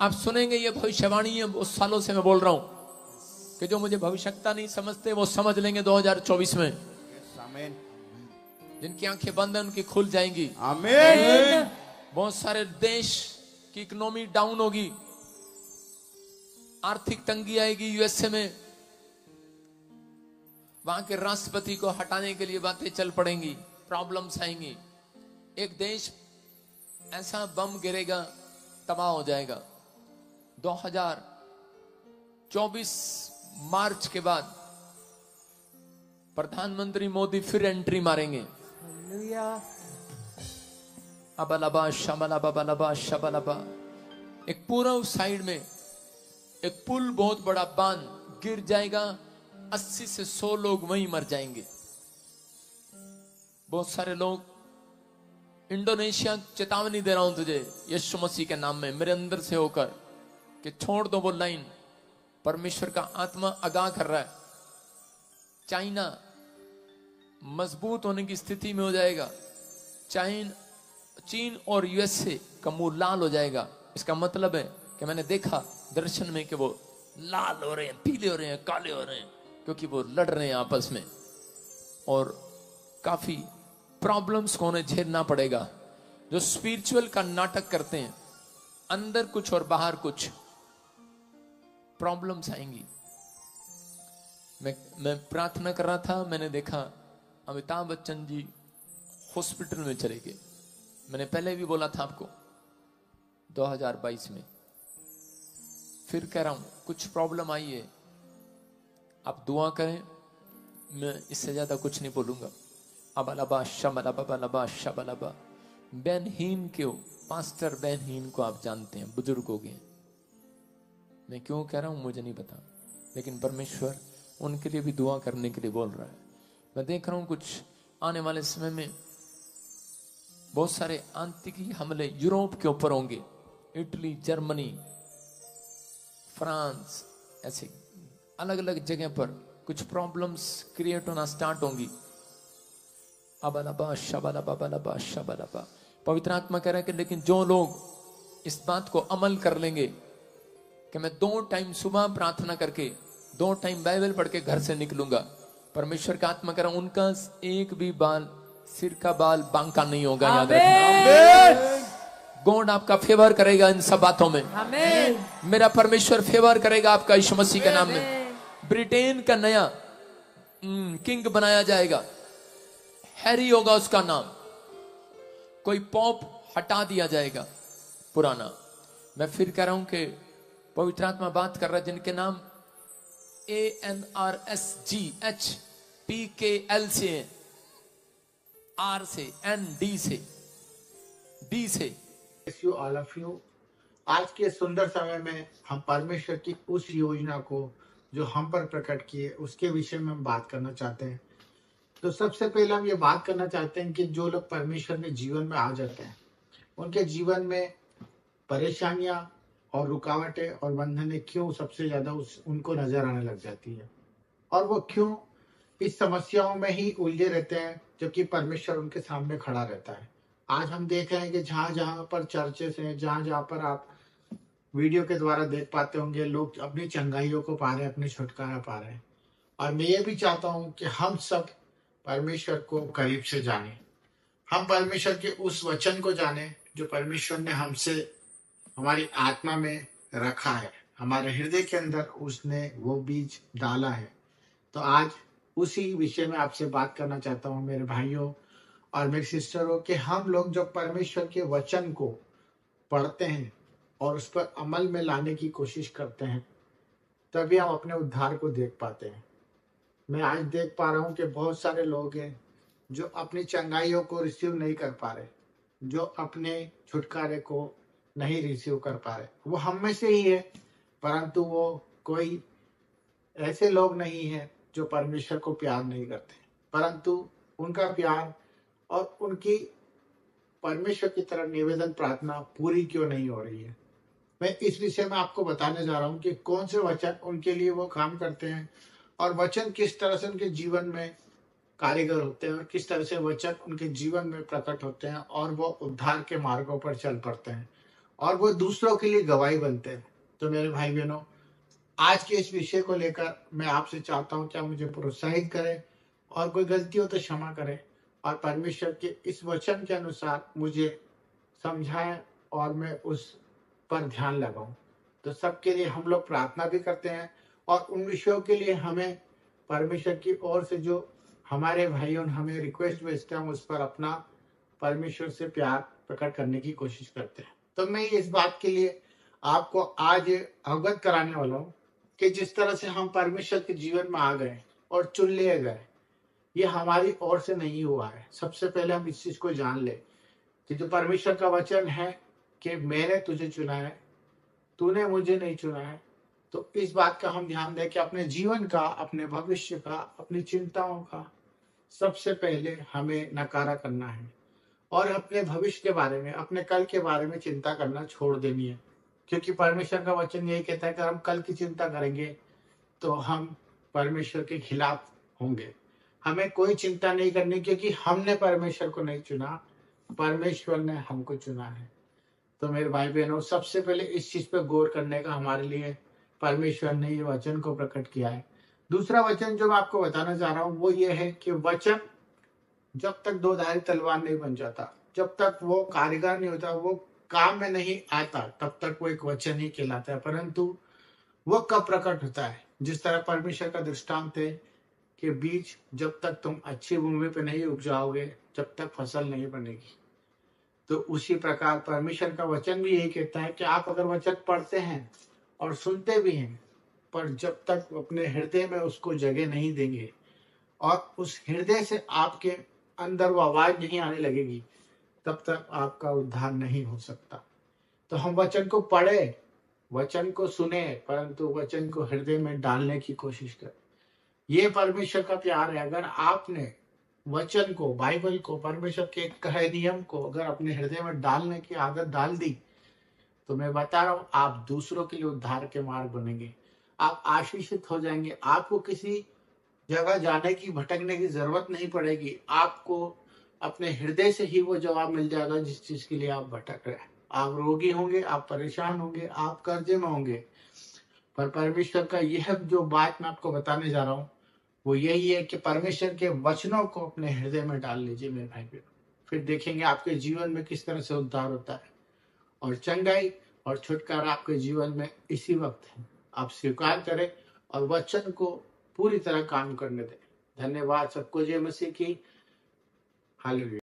आप सुनेंगे ये भविष्यवाणी है, उस सालों से मैं बोल रहा हूं कि जो मुझे भविष्यता नहीं समझते वो समझ लेंगे 2024 में। आमीन। जिनकी आंखें बंद हैं उनकी खुल जाएंगी। आमीन। बहुत सारे देश की इकोनॉमी डाउन होगी, आर्थिक तंगी आएगी यूएसए में, वहां के राष्ट्रपति को हटाने के लिए बातें चल पड़ेंगी, प्रॉब्लम्स आएंगी। एक देश ऐसा बम गिरेगा, तबाह हो जाएगा। 2024 मार्च के बाद प्रधानमंत्री मोदी फिर एंट्री मारेंगे। अबलबा शबलबा बलबा शबलबा। एक पूर्व साइड में एक पुल, बहुत बड़ा बांध गिर जाएगा, 80 से 100 लोग वहीं मर जाएंगे। बहुत सारे लोग, इंडोनेशिया, चेतावनी दे रहा हूं तुझे यीशु मसीह के नाम में, मेरे अंदर से होकर, कि छोड़ दो वो लाइन। परमेश्वर का आत्मा आगाह कर रहा है। चाइना मजबूत होने की स्थिति में हो जाएगा। चीन और यूएसए का मुंह लाल हो जाएगा। इसका मतलब है कि मैंने देखा दर्शन में कि वो लाल हो रहे हैं, पीले हो रहे हैं, काले हो रहे हैं, क्योंकि वो लड़ रहे हैं आपस में और काफी प्रॉब्लम्स को उन्हें झेलना पड़ेगा। जो स्पिरिचुअल का नाटक करते हैं, अंदर कुछ और बाहर कुछ, प्रॉब्लम्स आएंगी। मैं प्रार्थना कर रहा था, मैंने देखा अमिताभ बच्चन जी हॉस्पिटल में चले गए। मैंने पहले भी बोला था आपको 2022 में, फिर कह रहा हूं कुछ प्रॉब्लम आई है, आप दुआ करें, मैं इससे ज्यादा कुछ नहीं बोलूंगा। अबलबा शबलबा शबलबा। बेनहीन क्यों, पास्टर बेनहीन को आप जानते हैं, बुजुर्ग हो गए। मैं क्यों कह रहा हूं मुझे नहीं पता, लेकिन परमेश्वर उनके लिए भी दुआ करने के लिए बोल रहा है। मैं देख रहा हूं कुछ आने वाले समय में बहुत सारे आतंकी हमले यूरोप के ऊपर होंगे। इटली, जर्मनी, फ्रांस, ऐसे अलग अलग जगह पर कुछ प्रॉब्लम्स क्रिएट होना स्टार्ट होंगी। अबलबा शबलबा शबलबा। पवित्र आत्मा कह रहा है कि लेकिन जो लोग इस बात को अमल कर लेंगे कि मैं 2 टाइम सुबह प्रार्थना करके 2 टाइम बाइबल पढ़ के घर से निकलूंगा, परमेश्वर का आत्मा कह रहा, उनका एक भी बाल, सिर का बाल बांका नहीं होगा। याद रखना, गॉड आपका फेवर करेगा इन सब बातों में। मेरा परमेश्वर फेवर करेगा आपका यीशु मसीह के नाम में। ब्रिटेन का नया किंग बनाया जाएगा, हैरी होगा उसका नाम। कोई पॉप हटा दिया जाएगा पुराना। मैं फिर कह रहा हूं कि पवित्र आत्मा बात कर रहा है जिनके नाम ANRSGHPKL से, R से, ND से, D से। All of you. आज के सुंदर समय में हम परमेश्वर की उस योजना को जो हम पर प्रकट की है उसके विषय में हम बात करना चाहते हैं। तो सबसे पहले हम ये बात करना चाहते हैं कि जो लोग परमेश्वर के जीवन में आ जाते हैं, उनके जीवन में परेशानियां और रुकावटें और बंधनें क्यों सबसे ज्यादा उनको नजर आने लग जाती है, और वो क्यों इस समस्याओं में ही उलझे रहते हैं जबकि परमेश्वर उनके सामने खड़ा रहता है। आज हम देख रहे हैं कि जहां जहां पर चर्चेस हैं, जहां जहां पर आप वीडियो के द्वारा देख पाते होंगे, लोग अपनी चंगाइयों को पा रहे हैं, अपनी छुटकारा पा रहे हैं। और मैं ये भी चाहता हूं कि हम सब परमेश्वर को करीब से जाने, हम परमेश्वर के उस वचन को जाने जो परमेश्वर ने हमसे, हमारी आत्मा में रखा है, हमारे हृदय के अंदर उसने वो बीज डाला है। तो आज उसी विषय में आपसे बात करना चाहता हूँ मेरे भाइयों और मेरी सिस्टरों, कि हम लोग जो परमेश्वर के वचन को पढ़ते हैं और उस पर अमल में लाने की कोशिश करते हैं, तभी हम अपने उद्धार को देख पाते हैं। मैं आज देख पा रहा हूँ कि बहुत सारे लोग हैं जो अपनी चंगाइयों को रिसीव नहीं कर पा रहे, जो अपने छुटकारे को नहीं रिसीव कर पा रहे। वो हम में से ही है, परंतु वो कोई ऐसे लोग नहीं है जो परमेश्वर को प्यार नहीं करते, परंतु उनका प्यार और उनकी परमेश्वर की तरफ निवेदन प्रार्थना पूरी क्यों नहीं हो रही है। मैं इस विषय में आपको बताने जा रहा हूँ कि कौन से वचन उनके लिए वो काम करते हैं और वचन किस तरह से उनके जीवन में कारीगर होते हैं और किस तरह से वचन उनके जीवन में प्रकट होते हैं और वो उद्धार के मार्गों पर चल पड़ते हैं और वो दूसरों के लिए गवाही बनते हैं। तो मेरे भाई बहनों, आज के इस विषय को लेकर मैं आपसे चाहता हूं कि आप मुझे प्रोत्साहित करें और कोई गलती हो तो क्षमा करें और परमेश्वर के इस वचन के अनुसार मुझे समझाएं और मैं उस पर ध्यान लगाऊं। तो सबके लिए हम लोग प्रार्थना भी करते हैं और उन विषयों के लिए हमें परमेश्वर की ओर से जो हमारे भाइयों ने हमें रिक्वेस्ट भेजते हैं, हम उस पर अपना परमेश्वर से प्यार प्रकट करने की कोशिश करते हैं। तो मैं इस बात के लिए आपको आज अवगत कराने वाला हूँ कि जिस तरह से हम परमेश्वर के जीवन में आ गए और चुन लिए गए, ये हमारी ओर से नहीं हुआ है। सबसे पहले हम इस चीज को जान ले कि जो परमेश्वर का वचन है कि मैंने तुझे चुना है, तूने मुझे नहीं चुना है। तो इस बात का हम ध्यान दें कि अपने जीवन का, अपने भविष्य का, अपनी चिंताओं का सबसे पहले हमें नकारा करना है और अपने भविष्य के बारे में, अपने कल के बारे में चिंता करना छोड़ देनी है। क्योंकि परमेश्वर का वचन यही कहता है कि हम कल की चिंता करेंगे तो हम परमेश्वर के खिलाफ होंगे। हमें कोई चिंता नहीं करनी क्योंकि हमने परमेश्वर को नहीं चुना, परमेश्वर ने हमको चुना है। तो मेरे भाई बहनों, सबसे पहले इस चीज पे गौर करने का हमारे लिए परमेश्वर ने ये वचन को प्रकट किया है। दूसरा वचन जो मैं आपको बताना चाह रहा हूँ वो ये है कि वचन जब तक दो धारी तलवार नहीं बन जाता, जब तक वो कारीगर नहीं होता, वो काम में नहीं आता, तब तक वो एक वचन ही कहलाता है। परंतु वो कब प्रकट होता है? जिस तरह परमेश्वर का दृष्टांत है कि बीज जब तक तुम अच्छी भूमि पे नहीं उपजाओगे, जब तक फसल नहीं बनेगी। तो उसी प्रकार परमेश्वर का वचन भी यही कहता है कि आप अगर वचन पढ़ते हैं और सुनते भी हैं, पर जब तक अपने हृदय में उसको जगह नहीं देंगे और उस हृदय से आपके अंदर वो आवाज नहीं आने लगेगी, तब तक आपका उद्धार नहीं हो सकता। तो हम वचन को पढ़े, वचन को सुने, परंतु वचन को हृदय में डालने की कोशिश करें। ये परमेश्वर का प्यार है। अगर आपने वचन को, बाइबल को, परमेश्वर के कहे नियम को अगर अपने हृदय में डालने की आदत डाल दी, तो मैं बता रहा हूं, आप दूसरों के लिए उद्धार के मार्ग बनेंगे, आप आशीषित हो जाएंगे। आपको किसी जगह जाने की, भटकने की जरूरत नहीं पड़ेगी। आपको अपने हृदय से ही वो जवाब मिल जाएगा जिस चीज के लिए आप भटक रहे हैं। आप रोगी होंगे, आप परेशान होंगे, आप कर्जे में होंगे, पर परमेश्वर का यह जो बात मैं आपको बताने जा रहा हूँ वो यही है कि परमेश्वर के वचनों को अपने हृदय में डाल लीजिए मेरे भाई बहन। फिर देखेंगे आपके जीवन में किस तरह से उद्धार होता है और चंगाई और छुटकारा आपके जीवन में इसी वक्त है। आप स्वीकार करें और वचन को पूरी तरह काम करने दें। धन्यवाद। सबको जय मसीह की। हालेलुया।